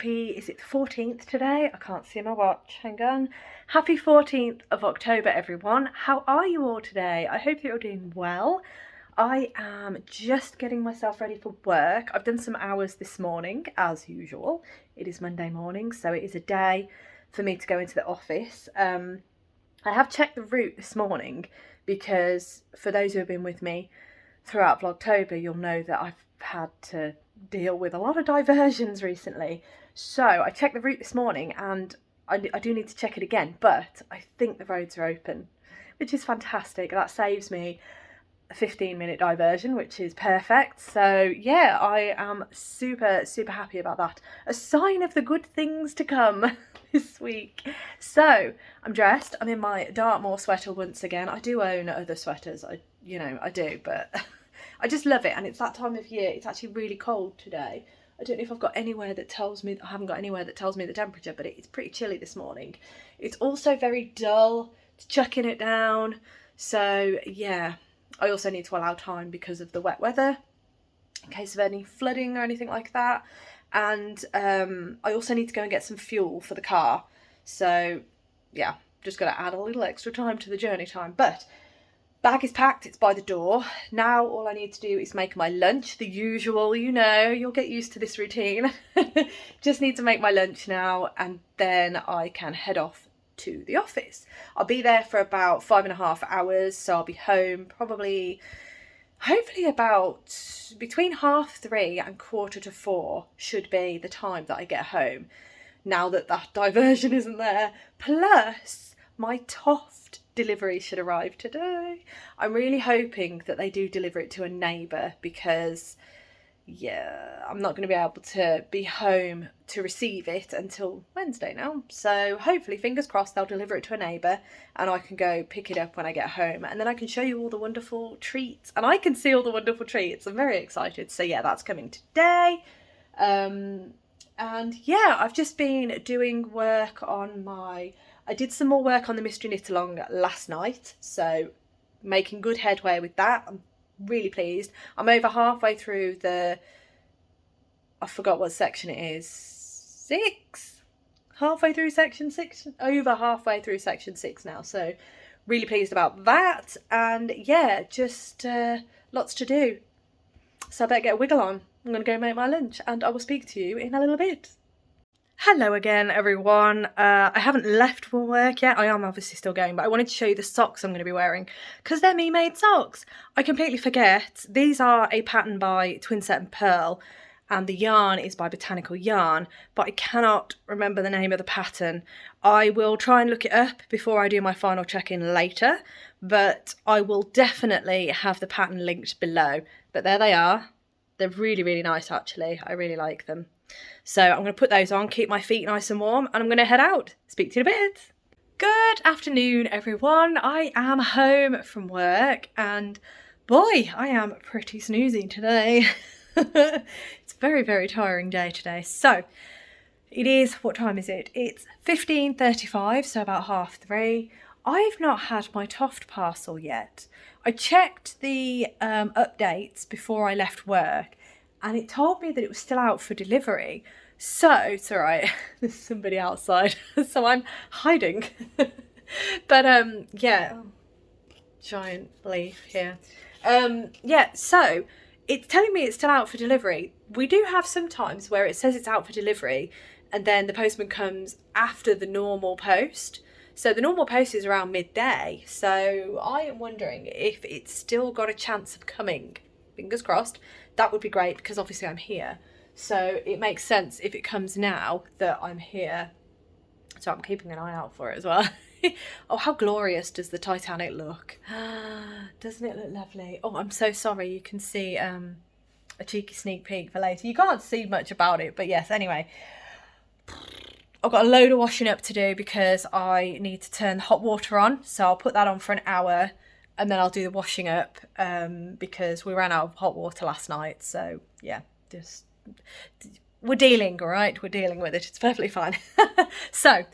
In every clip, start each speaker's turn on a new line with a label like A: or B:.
A: happy, is it the 14th today? I can't see my watch, hang on. Happy 14th of October, everyone. How are you all today? I hope you're doing well. I am just getting myself ready for work. I've done some hours this morning, as usual. It is Monday morning, so it is a day for me to go into the office. I have checked the route this morning because for those who have been with me throughout Vlogtober, you'll know that I've had to deal with a lot of diversions recently. So I checked the route this morning and I do need to check it again, but I think the roads are open, which is fantastic. That saves me a 15-minute diversion, which is perfect. So yeah, I am super happy about that. A sign of the good things to come this week. So I'm dressed. I'm in my Dartmoor sweater once again. I do own other sweaters, I do, but I just love it, and it's that time of year. It's actually really cold today. I don't know if I've got anywhere that tells me, I haven't got anywhere that tells me the temperature, but it's pretty chilly this morning. It's also very dull, it's chucking it down. So yeah, I also need to allow time because of the wet weather, in case of any flooding or anything like that. And I also need to go and get some fuel for the car. So yeah, just got to add a little extra time to the journey time. But bag is packed, it's by the door. Now all I need to do is make my lunch, the usual, you'll get used to this routine. Just need to make my lunch now, and then I can head off to the office. I'll be there for about 5.5 hours, so I'll be home probably, hopefully about between 3:30 and 4:45 should be the time that I get home, now that that diversion isn't there. Plus, my Toft delivery should arrive today. I'm really hoping that they do deliver it to a neighbour, because yeah, I'm not going to be able to be home to receive it until Wednesday now. So hopefully, fingers crossed, they'll deliver it to a neighbour and I can go pick it up when I get home, and then I can show you all the wonderful treats, and I can see all the wonderful treats. I'm very excited. So yeah, that's coming today. And yeah, I've just been doing work on I did some more work on the mystery knit along last night, so making good headway with that. I'm really pleased. I'm over halfway through I forgot what section it is, 6? Halfway through section 6? Over halfway through section 6 now, so really pleased about that. And yeah, just lots to do. So I better get a wiggle on. I'm going to go make my lunch, and I will speak to you in a little bit. Hello again, everyone. I haven't left for work yet. I am obviously still going, but I wanted to show you the socks I'm going to be wearing because they're me-made socks. I completely forget. These are a pattern by Twinset and Pearl, and the yarn is by Botanical Yarn, but I cannot remember the name of the pattern. I will try and look it up before I do my final check-in later, but I will definitely have the pattern linked below. But there they are. They're really nice, actually. I really like them. So I'm going to put those on, keep my feet nice and warm, and I'm going to head out. Speak to you in a bit. Good afternoon, everyone. I am home from work, and boy, I am pretty snoozy today. It's a very tiring day today. So it is, what time is it? It's 15:35, so about 3:30. I've not had my Toft parcel yet. I checked the updates before I left work, and it told me that it was still out for delivery. So it's all right. There's somebody outside, so I'm hiding. But yeah, giant leaf here. Yeah, so it's telling me it's still out for delivery. We do have some times where it says it's out for delivery, and then the postman comes after the normal post. So the normal post is around midday. So I am wondering if it's still got a chance of coming. Fingers crossed. That would be great, because obviously I'm here. So it makes sense if it comes now that I'm here. So I'm keeping an eye out for it as well. Oh, how glorious does the Titanic look? Doesn't it look lovely? Oh, I'm so sorry. You can see a cheeky sneak peek for later. You can't see much about it, but yes, anyway. I've got a load of washing up to do because I need to turn the hot water on. So I'll put that on for an hour, and then I'll do the washing up because we ran out of hot water last night. So yeah, just we're dealing, all right? We're dealing with it. It's perfectly fine. So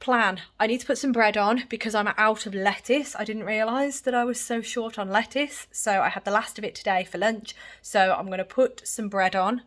A: plan. I need to put some bread on because I'm out of lettuce. I didn't realise that I was so short on lettuce. So I had the last of it today for lunch. So I'm going to put some bread on.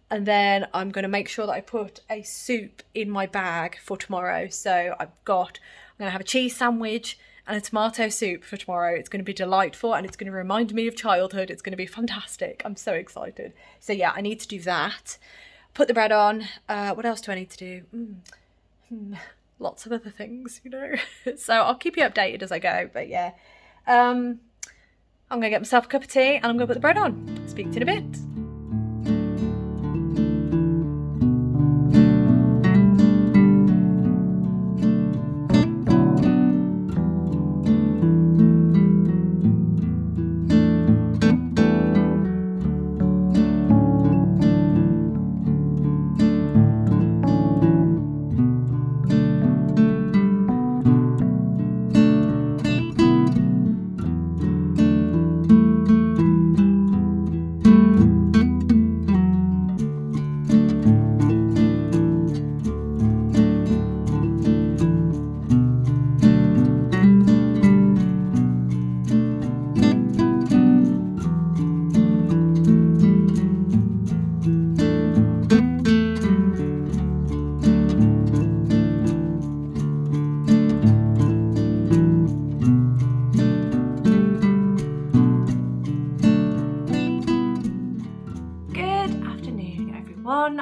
A: And then I'm going to make sure that I put a soup in my bag for tomorrow. So I'm going to have a cheese sandwich and a tomato soup for tomorrow. It's going to be delightful and it's going to remind me of childhood. It's going to be fantastic. I'm so excited. So yeah, I need to do that. Put the bread on. What else do I need to do? Lots of other things, you know. So I'll keep you updated as I go. But yeah, I'm going to get myself a cup of tea and I'm going to put the bread on. Speak to you in a bit.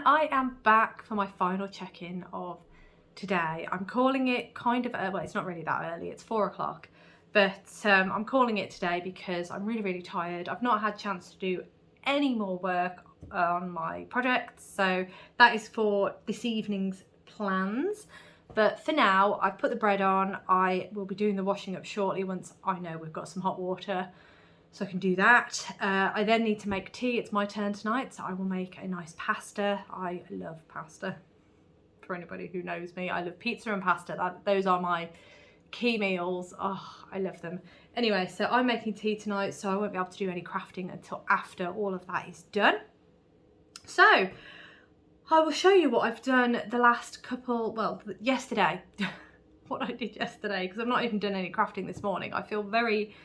A: I am back for my final check-in of today. I'm calling it kind of, well, it's not really that early, it's 4 o'clock, but I'm calling it today because I'm really tired. I've not had a chance to do any more work on my projects, so that is for this evening's plans. But for now, I've put the bread on. I will be doing the washing up shortly once I know we've got some hot water. So I can do that. I then need to make tea. It's my turn tonight, so I will make a nice pasta. I love pasta. For anybody who knows me, I love pizza and pasta. Those are my key meals. Oh, I love them. Anyway, so I'm making tea tonight, so I won't be able to do any crafting until after all of that is done. So I will show you what I've done the last couple, well, yesterday. What I did yesterday, because I've not even done any crafting this morning. I feel very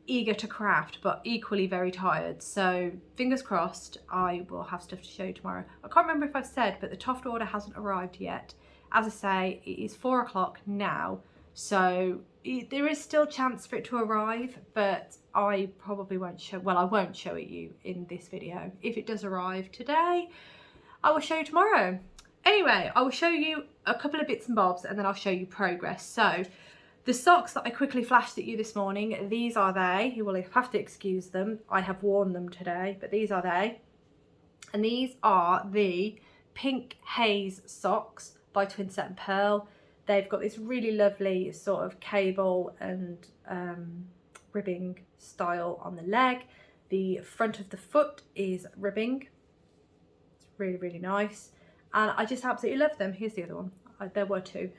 A: eager to craft but equally very tired, so fingers crossed I will have stuff to show you tomorrow. I can't remember if I've said, but the Toft order hasn't arrived yet. As I say, it is 4 o'clock now, so there is still chance for it to arrive, but I probably won't show, well, I won't show it you in this video. If it does arrive today, I will show you tomorrow. Anyway, I will show you a couple of bits and bobs and then I'll show you progress. So the socks that I quickly flashed at you this morning, these are they. You will have to excuse them. I have worn them today, but these are they. And these are the pink Haze socks by Twinset and Pearl. They've got this really lovely sort of cable and ribbing style on the leg. The front of the foot is ribbing. It's really nice. And I just absolutely love them. Here's the other one. There were two.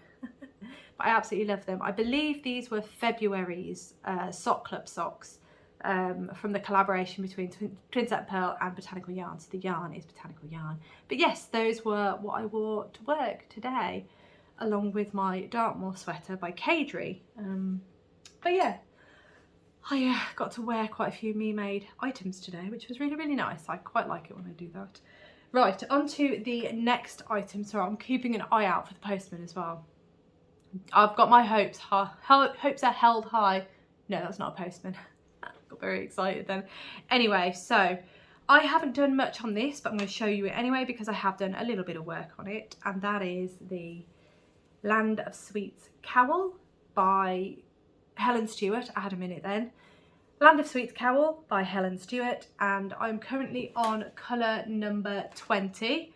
A: I absolutely love them. I believe these were February's Sock Club socks from the collaboration between Twinset Pearl and Botanical Yarn. So the yarn is Botanical Yarn. But yes, those were what I wore to work today, along with my Dartmoor sweater by Cadry. But yeah, I got to wear quite a few me-made items today, which was really nice. I quite like it when I do that. Right, on to the next item. So I'm keeping an eye out for the postman as well. I've got my hopes are held high. No, that's not a postman. Got very excited then. Anyway, so I haven't done much on this, but I'm going to show you it anyway because I have done a little bit of work on it, and that is the Land of Sweets Cowl by Helen Stewart. I had a minute then. Land of Sweets Cowl by Helen Stewart, and I'm currently on colour number 20.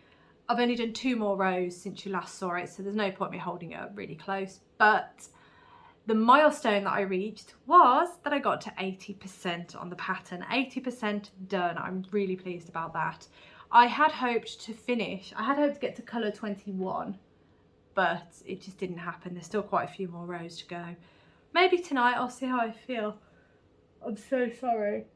A: I've only done 2 more rows since you last saw it, so there's no point me holding it up really close. But the milestone that I reached was that I got to 80% on the pattern. 80% done. I'm really pleased about that. I had hoped to get to colour 21, but it just didn't happen. There's still quite a few more rows to go. Maybe tonight I'll see how I feel. I'm so sorry.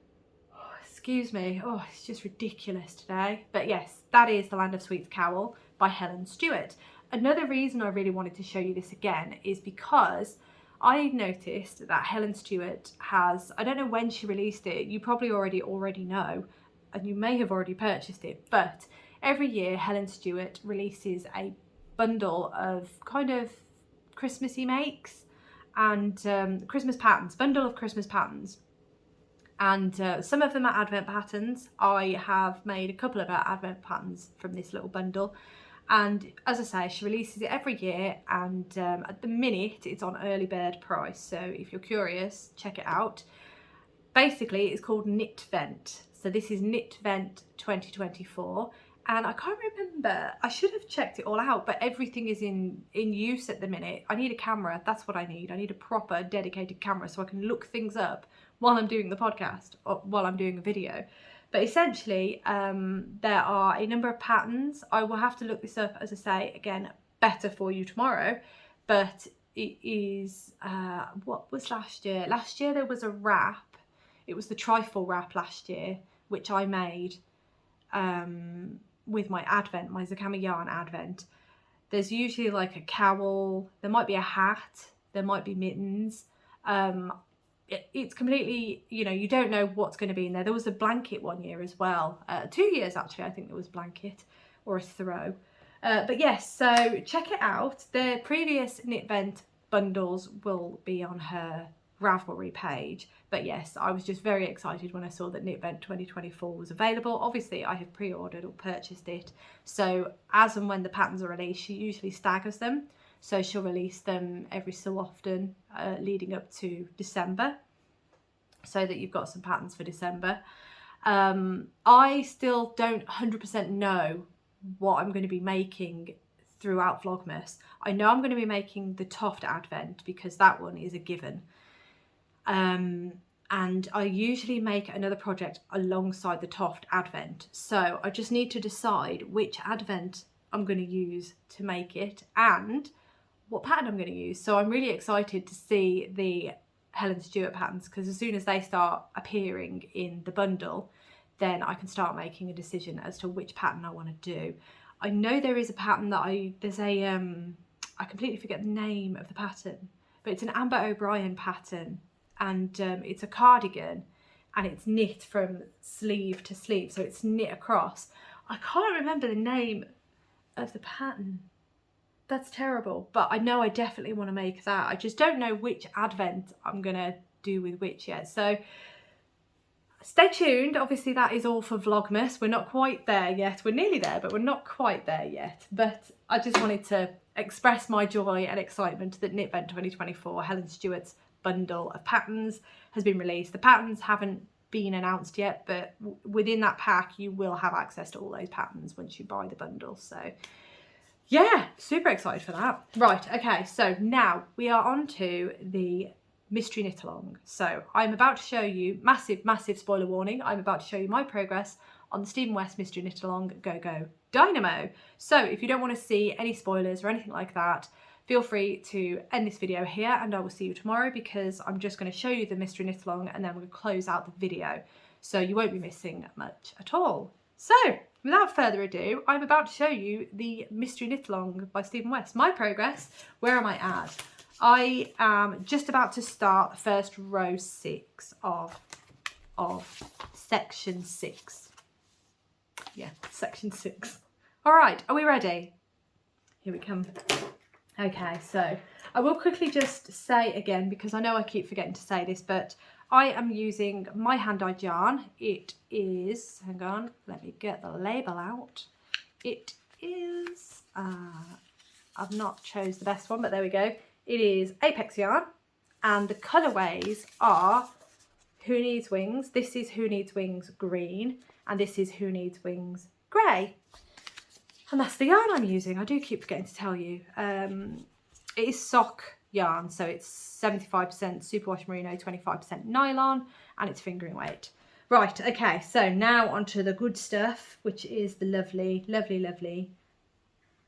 A: Excuse me. Oh, it's just ridiculous today. But yes, that is the Land of Sweets Cowl by Helen Stewart. Another reason I really wanted to show you this again is because I noticed that Helen Stewart has, I don't know when she released it, you probably already know, and you may have already purchased it, but every year Helen Stewart releases a bundle of kind of Christmassy makes and Christmas patterns, bundle of Christmas patterns. And some of them are advent patterns. I have made a couple of advent patterns from this little bundle. And as I say, she releases it every year, and at the minute it's on early bird price. So if you're curious, check it out. Basically, it's called Knit Vent. So this is Knit Vent 2024. And I can't remember, I should have checked it all out, but everything is in use at the minute. I need a camera, that's what I need. I need a proper dedicated camera so I can look things up while I'm doing the podcast or while I'm doing a video. But essentially, there are a number of patterns. I will have to look this up, as I say, again, better for you tomorrow. But it is, what was last year? Last year there was a wrap. It was the trifle wrap last year, which I made with my advent, my Zakama yarn advent. There's usually like a cowl, there might be a hat, there might be mittens. It's completely, you know, you don't know what's going to be in there. There was a blanket one year as well. 2 years actually, I think there was a blanket or a throw. But yes, so check it out. The previous Knit Vent bundles will be on her Ravelry page. But yes, I was just very excited when I saw that Knit Vent 2024 was available. Obviously, I have pre-ordered or purchased it. So as and when the patterns are released, she usually staggers them. So she'll release them every so often leading up to December, so that you've got some patterns for December. I still don't 100% know what I'm going to be making throughout Vlogmas. I know I'm going to be making the Toft Advent because that one is a given. And I usually make another project alongside the Toft Advent. So I just need to decide which Advent I'm going to use to make it and what pattern I'm going to use. So I'm really excited to see the Helen Stewart patterns, because as soon as they start appearing in the bundle, then I can start making a decision as to which pattern I want to do. I know there is a pattern that I completely forget the name of the pattern, but it's an Amber O'Brien pattern, and it's a cardigan, and it's knit from sleeve to sleeve, so it's knit across. I can't remember the name of the pattern. That's terrible, but I know I definitely want to make that. I just don't know which advent I'm gonna do with which yet. So stay tuned. Obviously that is all for Vlogmas. We're not quite there yet. We're nearly there, but we're not quite there yet. But I just wanted to express my joy and excitement that Knit Vent 2024, Helen Stewart's bundle of patterns, has been released. The patterns haven't been announced yet, but within that pack you will have access to all those patterns once you buy the bundle. So yeah, super excited for that. Right, okay, so now we are on to the mystery knit along. So I'm about to show you, massive spoiler warning, I'm about to show you my progress on the Stephen West mystery knit along Go Go Dynamo. So if you don't want to see any spoilers or anything like that, feel free to end this video here, and I will see you tomorrow, because I'm just going to show you the mystery knit along and then we'll close out the video. So you won't be missing much at all. So without further ado, I'm about to show you the mystery knit along by Stephen West. My progress, where am I at? I am just about to start the first row 6 of section 6. Yeah, section 6. All right, are we ready? Here we come. Okay, so I will quickly just say again, because I know I keep forgetting to say this, but I am using my hand-dyed yarn. It is, hang on, let me get the label out. It is, I've not chose the best one, but there we go. It is Apex yarn, and the colourways are Who Needs Wings. This is Who Needs Wings green, and this is Who Needs Wings grey. And that's the yarn I'm using. I do keep forgetting to tell you. It is sock yarn, so it's 75% superwash merino, 25% nylon, and it's fingering weight. Right, okay, so now onto the good stuff, which is the lovely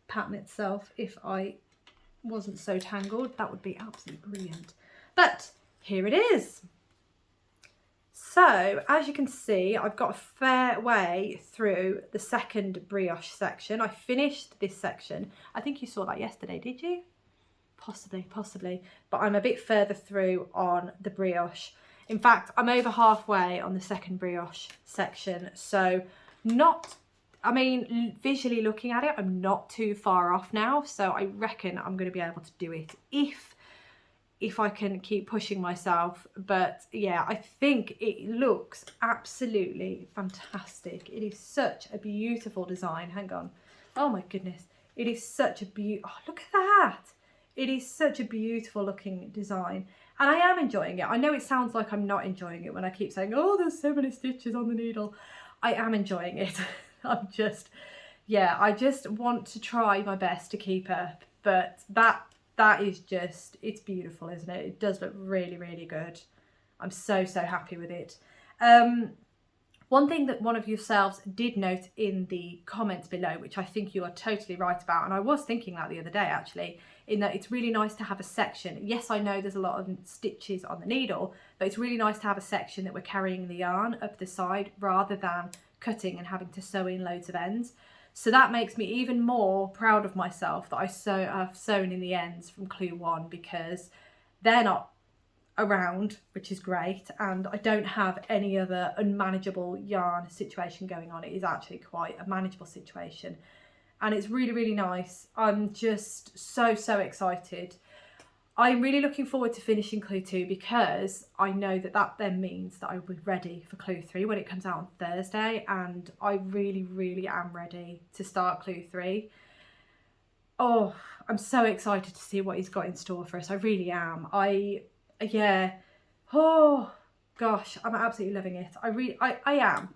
A: pattern itself. If I wasn't so tangled, that would be absolutely brilliant. But here it is. So as you can see, I've got a fair way through the second brioche section. I finished this section. I think you saw that yesterday, did you? Possibly, but I'm a bit further through on the brioche. In fact, I'm over halfway on the second brioche section, so not I mean, visually looking at it, I'm not too far off now, so I reckon I'm going to be able to do it if I can keep pushing myself. But yeah, I think it looks absolutely fantastic. It is such a beautiful design. Hang on. Oh my goodness. It is such a oh, look at that. It is such a beautiful looking design. And I am enjoying it. I know it sounds like I'm not enjoying it when I keep saying, oh, there's so many stitches on the needle. I am enjoying it. I'm just, yeah, I just want to try my best to keep up. But that is just, it's beautiful, isn't it? It does look really, really good. I'm so happy with it. One thing that one of yourselves did note in the comments below, which I think you are totally right about, and I was thinking that the other day actually, in that it's really nice to have a section. Yes, I know there's a lot of stitches on the needle, but it's really nice to have a section that we're carrying the yarn up the side rather than cutting and having to sew in loads of ends. So that makes me even more proud of myself that I've sewn in the ends from Clue 1, because they're not around, which is great, and I don't have any other unmanageable yarn situation going on. It is actually quite a manageable situation, and it's really, really nice. I'm just so excited. I'm really looking forward to finishing Clue 2, because I know that then means that I will be ready for Clue 3 when it comes out on Thursday, and I really am ready to start Clue 3. Oh, I'm so excited to see what he's got in store for us. I really am. Yeah, oh gosh, I'm absolutely loving it. I am.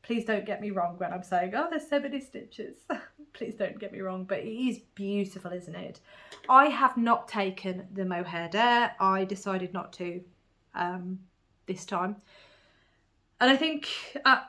A: Please don't get me wrong when I'm saying, oh, there's so many stitches. Please don't get me wrong, but it is beautiful, isn't it? I have not taken the mohair dare. I decided not to this time. And I think,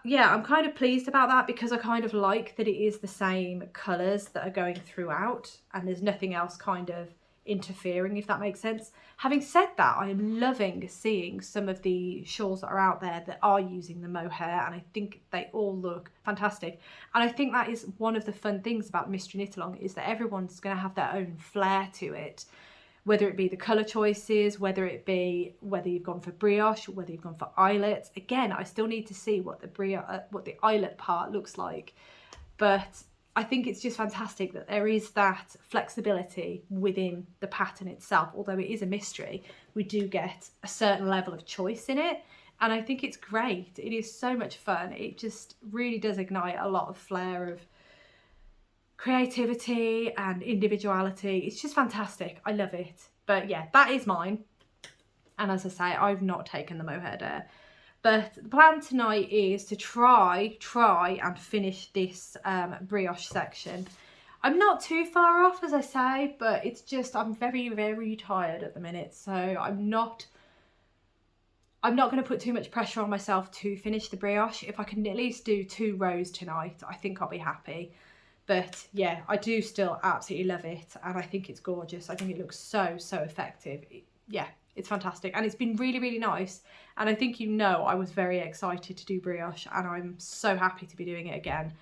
A: yeah, I'm kind of pleased about that, because I kind of like that it is the same colours that are going throughout, and there's nothing else kind of interfering, if that makes sense. Having said that, I am loving seeing some of the shawls that are out there that are using the mohair, and I think they all look fantastic. And I think that is one of the fun things about Mystery Knit Along, is that everyone's going to have their own flair to it, whether it be the colour choices, whether you've gone for brioche, whether you've gone for eyelets. Again, I still need to see what the eyelet part looks like, but I think it's just fantastic that there is that flexibility within the pattern itself. Although it is a mystery, we do get a certain level of choice in it, and I think it's great. It is so much fun. It just really does ignite a lot of flair of creativity and individuality. It's just fantastic. I love it. But yeah, that is mine. And as I say, I've not taken the mohair dare. But the plan tonight is to try and finish this brioche section. I'm not too far off, as I say, but it's just, I'm very tired at the minute. So I'm not going to put too much pressure on myself to finish the brioche. If I can at least do 2 rows tonight, I think I'll be happy. But yeah, I do still absolutely love it, and I think it's gorgeous. I think it looks so effective. Yeah, it's fantastic, and it's been really nice. And I think, you know, I was very excited to do brioche, and I'm so happy to be doing it again.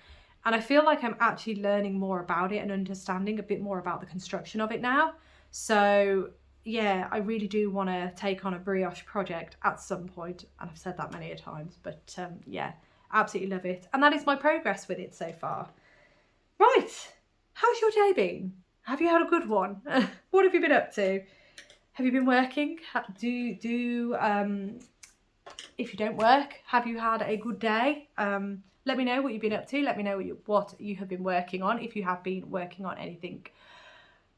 A: And I feel like I'm actually learning more about it and understanding a bit more about the construction of it now. So yeah, I really do want to take on a brioche project at some point, and I've said that many a times, but yeah, absolutely love it. And that is my progress with it so far. Right, how's your day been? Have you had a good one? What have you been up to? Have you been working? If you don't work, have you had a good day? Let me know what you've been up to. Let me know what you have been working on, if you have been working on anything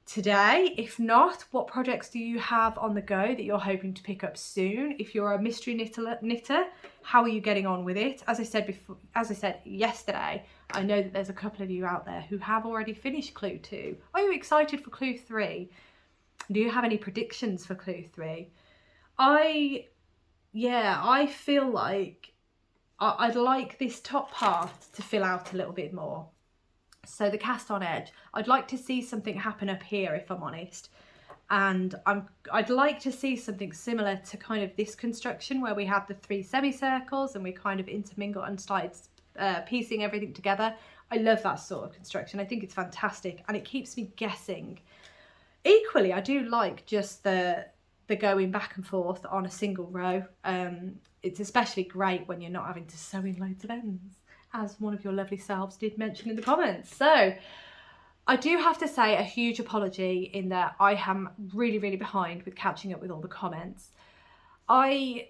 A: today. If not, what projects do you have on the go that you're hoping to pick up soon? If you're a mystery knitter, how are you getting on with it? As I said yesterday, I know that there's a couple of you out there who have already finished Clue 2. Are you excited for Clue 3? Do you have any predictions for Clue 3? I feel like I'd like this top part to fill out a little bit more. So the cast on edge, I'd like to see something happen up here, if I'm honest. And I'd like to see something similar to kind of this construction, where we had the 3 semicircles and we kind of intermingled and started piecing everything together. I love that sort of construction. I think it's fantastic, and it keeps me guessing. Equally, I do like just the going back and forth on a single row. It's especially great when you're not having to sew in loads of ends. as one of your lovely selves did mention in the comments. So I do have to say a huge apology in that I am really, really behind with catching up with all the comments. I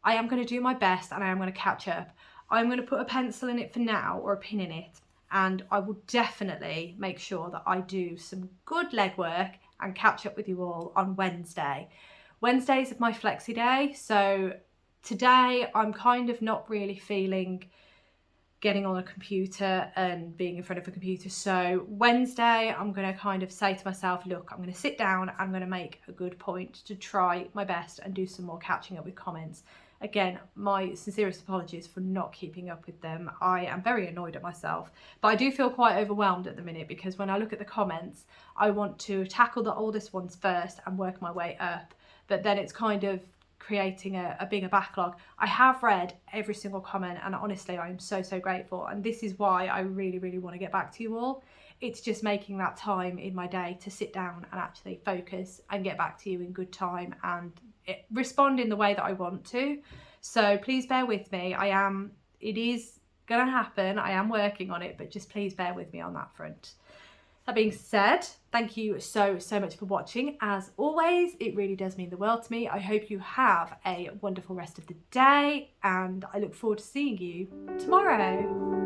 A: am going to do my best and I am going to catch up. I'm going to put a pencil in it for now, or a pin in it, and I will definitely make sure that I do some good legwork and catch up with you all on Wednesday. Wednesdays is my flexi day, so today I'm kind of not really feeling getting on a computer and being in front of a computer. So Wednesday, I'm going to kind of say to myself, look, I'm going to sit down, I'm going to make a good point to try my best and do some more catching up with comments. Again, my sincerest apologies for not keeping up with them. I am very annoyed at myself, but I do feel quite overwhelmed at the minute, because when I look at the comments, I want to tackle the oldest ones first and work my way up. But then it's kind of creating a bigger backlog. I have read every single comment, and honestly I am so grateful, and this is why I really want to get back to you all. It's just making that time in my day to sit down and actually focus and get back to you in good time and respond in the way that I want to. So please bear with me. It is gonna happen. I am working on it, but just please bear with me on that front. That being said, thank you so much for watching. As always, it really does mean the world to me. I hope you have a wonderful rest of the day, and I look forward to seeing you tomorrow.